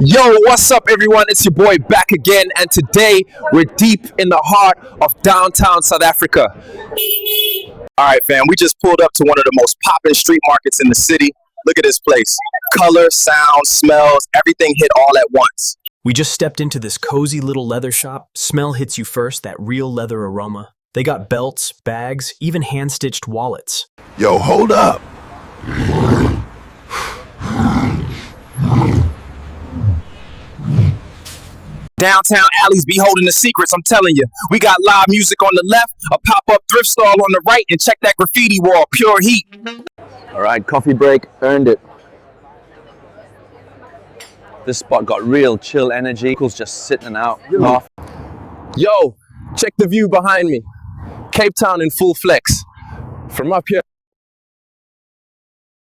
Yo, what's up, everyone? It's your boy back again, and today we're deep in the heart of downtown South Africa. All right, fam, we just pulled up to one of the most poppin' street markets in the city. Look at this place. Color, sound, smells, everything hit all at once. We just stepped into this cozy little leather shop. Smell hits you first, that real leather aroma. They got belts, bags, even hand-stitched wallets. Yo, hold up. Downtown alleys be holding the secrets, I'm telling you. We got live music on the left, a pop-up thrift stall on the right, and check that graffiti wall, pure heat. All right, coffee break, earned it. This spot got real chill energy. Locals just sitting out. Off. Yo, check the view behind me. Cape Town in full flex. From up here.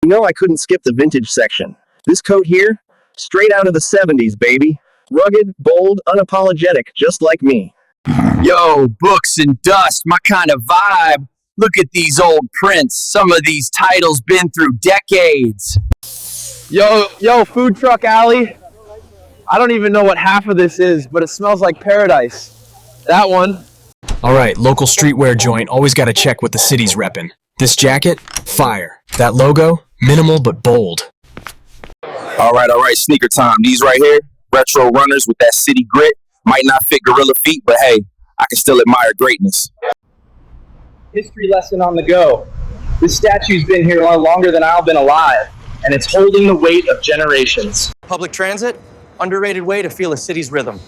You know I couldn't skip the vintage section. This coat here, straight out of the 70s, baby. Rugged, bold, unapologetic, just like me. Yo, books and dust, my kind of vibe. Look at these old prints. Some of these titles been through decades. Yo, food truck alley. I don't even know what half of this is, but it smells like paradise. That one. All right, local streetwear joint, always gotta check what the city's reppin'. This jacket, fire. That logo, minimal but bold. All right, sneaker time. These right here, retro runners with that city grit. Might not fit gorilla feet, but hey, I can still admire greatness. History lesson on the go. This statue's been here longer than I've been alive, and it's holding the weight of generations. Public transit, underrated way to feel a city's rhythm.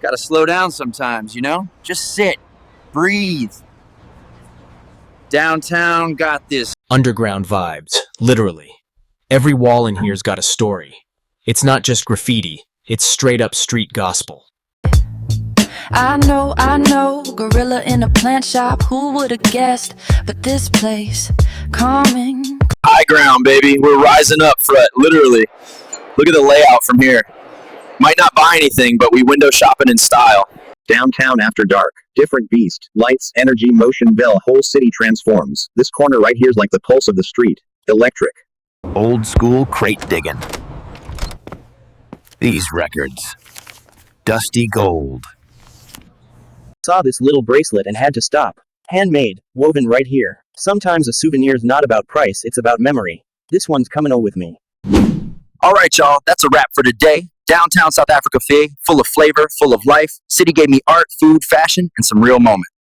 Gotta slow down sometimes, you know? Just sit, breathe. Downtown got this. Underground vibes, literally. Every wall in here's got a story. It's not just graffiti, it's straight up street gospel. I know, gorilla in a plant shop, who would've guessed? But this place, calming. High ground, baby. We're rising up, Fred, literally. Look at the layout from here. Might not buy anything, but we window shopping in style. Downtown after dark. Different beast. Lights, energy, motion, bell. Whole city transforms. This corner right here's like the pulse of the street. Electric. Old school crate digging. These records. Dusty gold. Saw this little bracelet and had to stop. Handmade. Woven right here. Sometimes a souvenir's not about price, it's about memory. This one's coming with me. All right, y'all. That's a wrap for today. Downtown South Africa, full of flavor, full of life. City gave me art, food, fashion, and some real moments.